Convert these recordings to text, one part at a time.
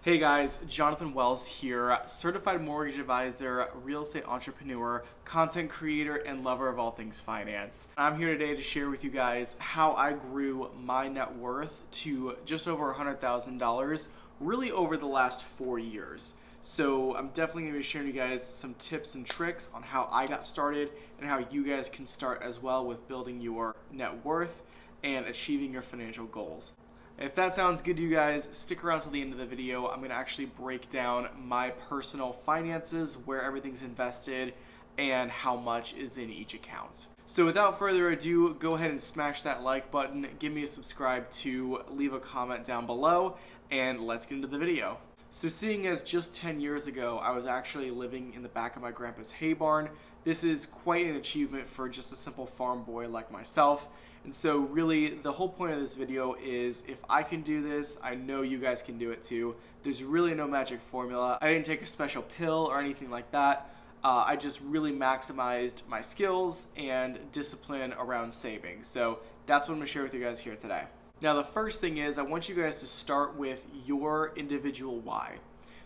Hey guys, Jonathan Wells here, certified mortgage advisor, real estate entrepreneur, content creator, and lover of all things finance. I'm here today to share with you guys how I grew my net worth to just over $100,000 really over the last 4 years. So I'm definitely going to be sharing you guys some tips and tricks on how I got started and how you guys can start as well with building your net worth and achieving your financial goals. If that sounds good to you guys, stick around till the end of the video. I'm going to actually break down my personal finances, where everything's invested, and how much is in each account. So without further ado, go ahead and smash that like button, give me a subscribe to, leave a comment down below, and let's get into the video. So seeing as just 10 years ago, I was actually living in the back of my grandpa's hay barn, this is quite an achievement for just a simple farm boy like myself. And so really the whole point of this video is if I can do this, I know you guys can do it too. There's really no magic formula. I didn't take a special pill or anything like that. I just really maximized my skills and discipline around saving. So that's what I'm gonna share with you guys here today. Now the first thing is I want you guys to start with your individual why.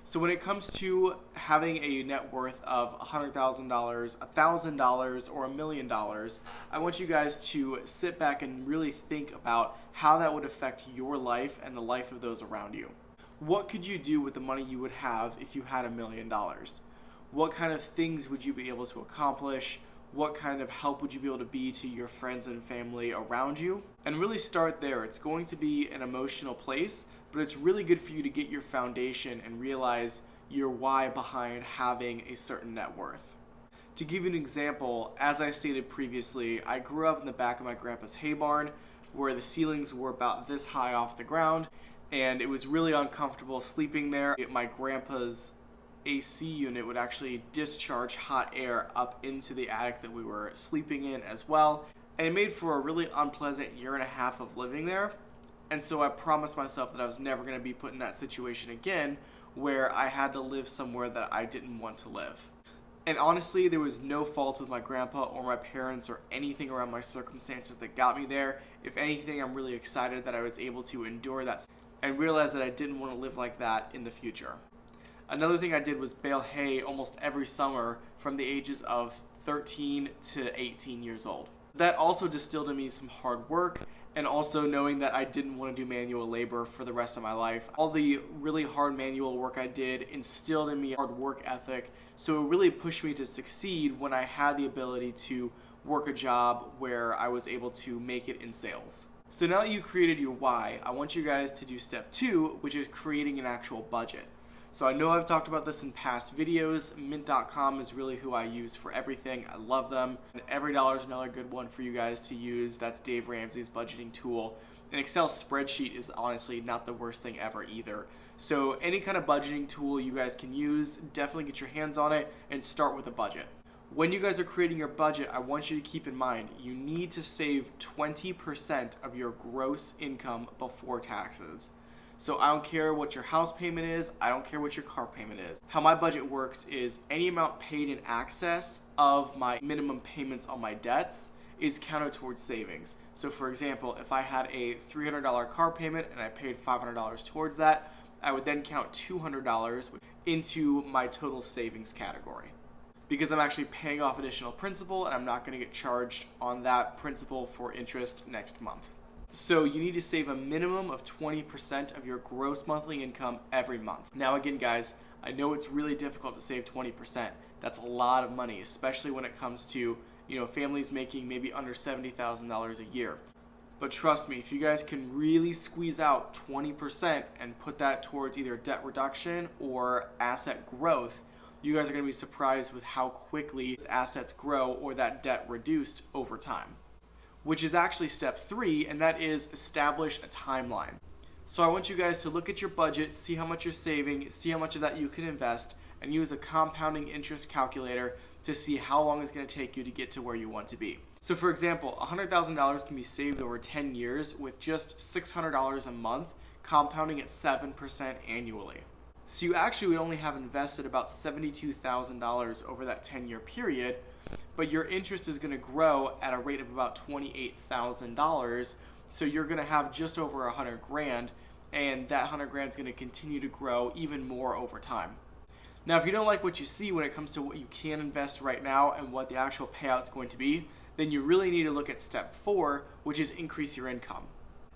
So when it comes to having a net worth of $100,000, $1,000, or $1 million, I want you guys to sit back and really think about how that would affect your life and the life of those around you. What could you do with the money you would have if you had $1 million? What kind of things would you be able to accomplish? What kind of help would you be able to be to your friends and family around you? And really start there. It's going to be an emotional place, but it's really good for you to get your foundation and realize your why behind having a certain net worth. To give you an example, as I stated previously, I grew up in the back of my grandpa's hay barn where the ceilings were about this high off the ground, and it was really uncomfortable sleeping there. My grandpa's AC unit would actually discharge hot air up into the attic that we were sleeping in as well, and it made for a really unpleasant year and a half of living there. And so I promised myself that I was never going to be put in that situation again where I had to live somewhere that I didn't want to live. And honestly, there was no fault with my grandpa or my parents or anything around my circumstances that got me there. If anything, I'm really excited that I was able to endure that and realize that I didn't want to live like that in the future. Another thing I did was bale hay almost every summer from the ages of 13 to 18 years old. That also distilled in me some hard work, and also knowing that I didn't want to do manual labor for the rest of my life. All the really hard manual work I did instilled in me a hard work ethic, so it really pushed me to succeed when I had the ability to work a job where I was able to make it in sales. So now that you created your why, I want you guys to do step 2, which is creating an actual budget. So I know I've talked about this in past videos. Mint.com is really who I use for everything. I love them. And EveryDollar is another good one for you guys to use. That's Dave Ramsey's budgeting tool. An Excel spreadsheet is honestly not the worst thing ever either. So any kind of budgeting tool you guys can use, definitely get your hands on it and start with a budget. When you guys are creating your budget, I want you to keep in mind, you need to save 20% of your gross income before taxes. So I don't care what your house payment is, I don't care what your car payment is. How my budget works is any amount paid in excess of my minimum payments on my debts is counted towards savings. So for example, if I had a $300 car payment and I paid $500 towards that, I would then count $200 into my total savings category. Because I'm actually paying off additional principal and I'm not going to get charged on that principal for interest next month. So you need to save a minimum of 20% of your gross monthly income every month. Now again guys, I know it's really difficult to save 20%. That's a lot of money, especially when it comes to, families making maybe under $70,000 a year. But trust me, if you guys can really squeeze out 20% and put that towards either debt reduction or asset growth, you guys are going to be surprised with how quickly assets grow or that debt reduced over time. Which is actually step 3, and that is establish a timeline. So I want you guys to look at your budget, see how much you're saving, see how much of that you can invest, and use a compounding interest calculator to see how long it's going to take you to get to where you want to be. So for example, $100,000 can be saved over 10 years with just $600 a month, compounding at 7% annually. So you actually would only have invested about $72,000 over that 10-year period, but your interest is going to grow at a rate of about $28,000. So you're going to have just over $100,000 and that 100 grand is going to continue to grow even more over time. Now, if you don't like what you see when it comes to what you can invest right now and what the actual payout is going to be, then you really need to look at step 4, which is increase your income.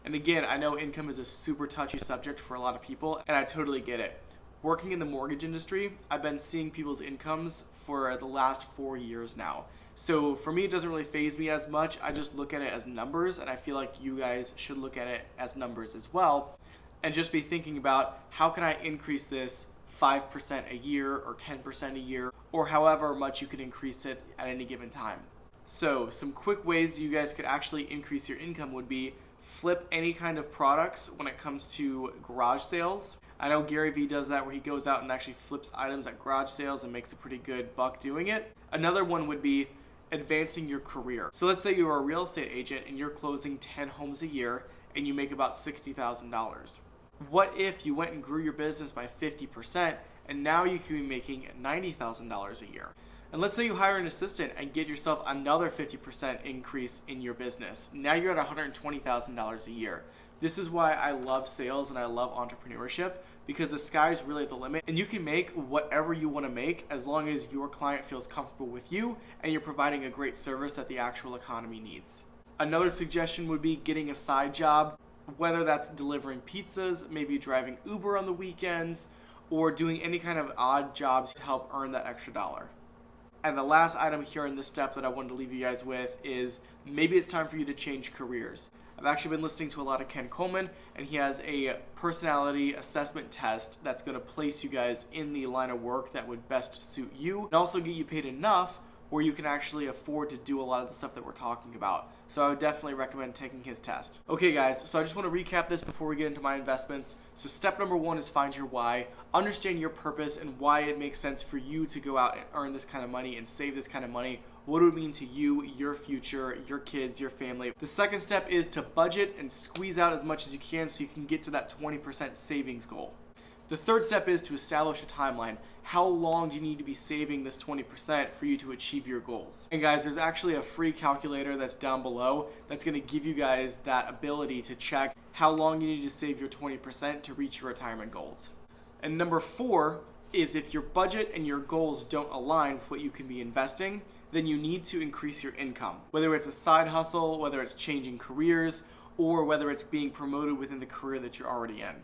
And again, I know income is a super touchy subject for a lot of people, and I totally get it. Working in the mortgage industry, I've been seeing people's incomes for the last 4 years now. So for me, it doesn't really faze me as much. I just look at it as numbers, and I feel like you guys should look at it as numbers as well, and just be thinking about how can I increase this 5% a year or 10% a year, or however much you can increase it at any given time. So some quick ways you guys could actually increase your income would be flip any kind of products when it comes to garage sales. I know Gary Vee does that where he goes out and actually flips items at garage sales and makes a pretty good buck doing it. Another one would be advancing your career. So let's say you're a real estate agent and you're closing 10 homes a year and you make about $60,000. What if you went and grew your business by 50% and now you could be making $90,000 a year? And let's say you hire an assistant and get yourself another 50% increase in your business. Now you're at $120,000 a year. This is why I love sales and I love entrepreneurship, because the sky's really the limit and you can make whatever you want to make as long as your client feels comfortable with you and you're providing a great service that the actual economy needs. Another suggestion would be getting a side job, whether that's delivering pizzas, maybe driving Uber on the weekends, or doing any kind of odd jobs to help earn that extra dollar. And the last item here in this step that I wanted to leave you guys with is maybe it's time for you to change careers. I've actually been listening to a lot of Ken Coleman, and he has a personality assessment test that's going to place you guys in the line of work that would best suit you and also get you paid enough where you can actually afford to do a lot of the stuff that we're talking about. So I would definitely recommend taking his test. Okay guys, so I just want to recap this before we get into my investments. So step number 1 is find your why. Understand your purpose and why it makes sense for you to go out and earn this kind of money and save this kind of money. What it would mean to you, your future, your kids, your family. The second step is to budget and squeeze out as much as you can so you can get to that 20% savings goal. The third step is to establish a timeline. How long do you need to be saving this 20% for you to achieve your goals? And guys, there's actually a free calculator that's down below that's going to give you guys that ability to check how long you need to save your 20% to reach your retirement goals. And number 4 is if your budget and your goals don't align with what you can be investing, then you need to increase your income. Whether it's a side hustle, whether it's changing careers, or whether it's being promoted within the career that you're already in.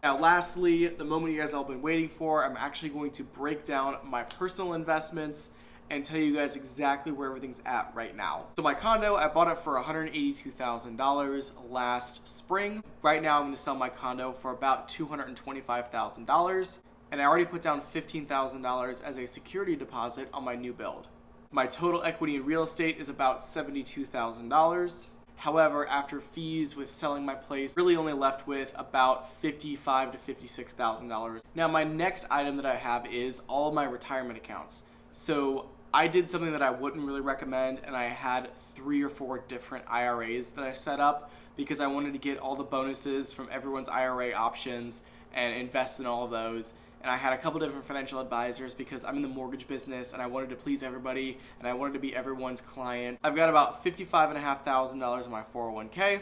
Now lastly, the moment you guys all been waiting for, I'm actually going to break down my personal investments and tell you guys exactly where everything's at right now. So my condo, I bought it for $182,000 last spring. Right now I'm going to sell my condo for about $225,000, and I already put down $15,000 as a security deposit on my new build. My total equity in real estate is about $72,000. However, after fees with selling my place, really only left with about $55,000 to $56,000. Now, my next item that I have is all my retirement accounts. So I did something that I wouldn't really recommend, and I had 3 or 4 different IRAs that I set up because I wanted to get all the bonuses from everyone's IRA options and invest in all of those. And I had a couple different financial advisors because I'm in the mortgage business and I wanted to please everybody and I wanted to be everyone's client. I've got about $55,500 in my 401k. I've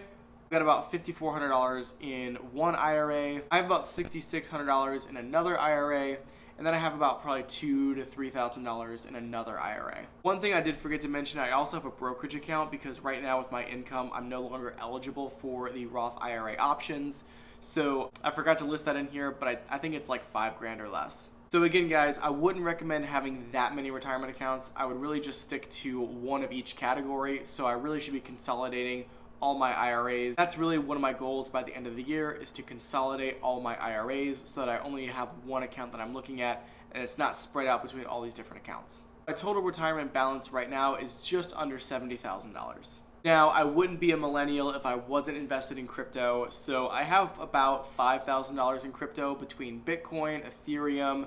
got about $5,400 in one IRA. I have about $6,600 in another IRA. And then I have about probably $2,000 to $3,000 in another IRA. One thing I did forget to mention, I also have a brokerage account because right now with my income, I'm no longer eligible for the Roth IRA options. So I forgot to list that in here, but I think it's like $5,000 or less. So again, guys, I wouldn't recommend having that many retirement accounts. I would really just stick to one of each category. So I really should be consolidating all my IRAs. That's really one of my goals by the end of the year, is to consolidate all my IRAs so that I only have one account that I'm looking at and it's not spread out between all these different accounts. My total retirement balance right now is just under $70,000. Now, I wouldn't be a millennial if I wasn't invested in crypto, so I have about $5,000 in crypto between Bitcoin, Ethereum,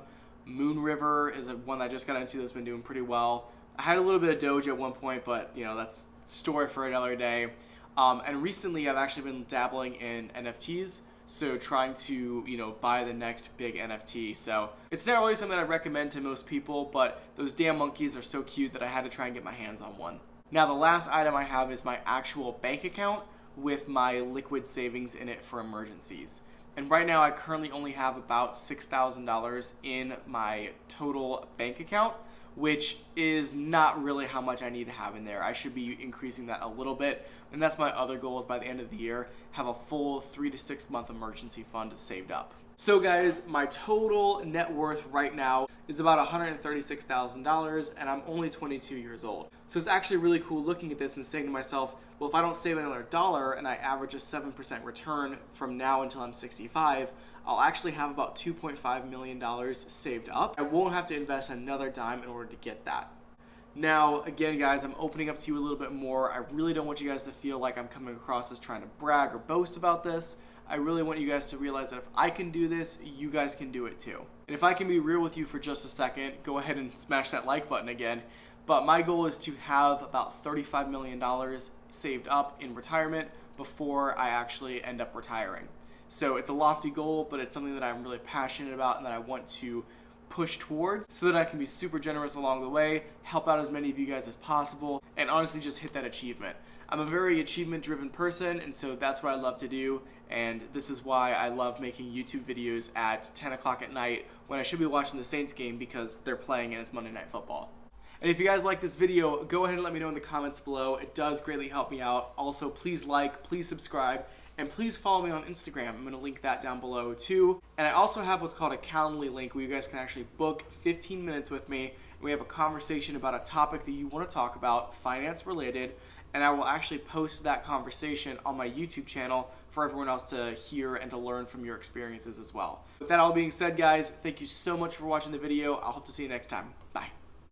Moonriver is one that I just got into that's been doing pretty well. I had a little bit of Doge at one point, but that's a story for another day. And recently I've actually been dabbling in NFTs, so trying to, buy the next big NFT. So it's not really something I recommend to most people, but those damn monkeys are so cute that I had to try and get my hands on one. Now, the last item I have is my actual bank account with my liquid savings in it for emergencies. And right now I currently only have about $6,000 in my total bank account, which is not really how much I need to have in there. I should be increasing that a little bit. And that's my other goal, is by the end of the year, have a full 3 to 6 month emergency fund saved up. So guys, my total net worth right now is about $136,000, and I'm only 22 years old. So it's actually really cool looking at this and saying to myself, well, if I don't save another dollar and I average a 7% return from now until I'm 65, I'll actually have about $2.5 million saved up. I won't have to invest another dime in order to get that. Now, again, guys, I'm opening up to you a little bit more. I really don't want you guys to feel like I'm coming across as trying to brag or boast about this. I really want you guys to realize that if I can do this, you guys can do it too. And if I can be real with you for just a second, go ahead and smash that like button again. But my goal is to have about $35 million saved up in retirement before I actually end up retiring. So it's a lofty goal, but it's something that I'm really passionate about and that I want to push towards so that I can be super generous along the way, help out as many of you guys as possible, and honestly just hit that achievement. I'm a very achievement-driven person, and so that's what I love to do, and this is why I love making YouTube videos at 10 o'clock at night when I should be watching the Saints game because they're playing and it's Monday Night Football. And if you guys like this video, go ahead and let me know in the comments below. It does greatly help me out. Also, please like, please subscribe, and please follow me on Instagram. I'm going to link that down below too. And I also have what's called a Calendly link where you guys can actually book 15 minutes with me, and we have a conversation about a topic that you want to talk about, finance related, and I will actually post that conversation on my YouTube channel for everyone else to hear and to learn from your experiences as well. With that all being said, guys, thank you so much for watching the video. I'll hope to see you next time. Bye.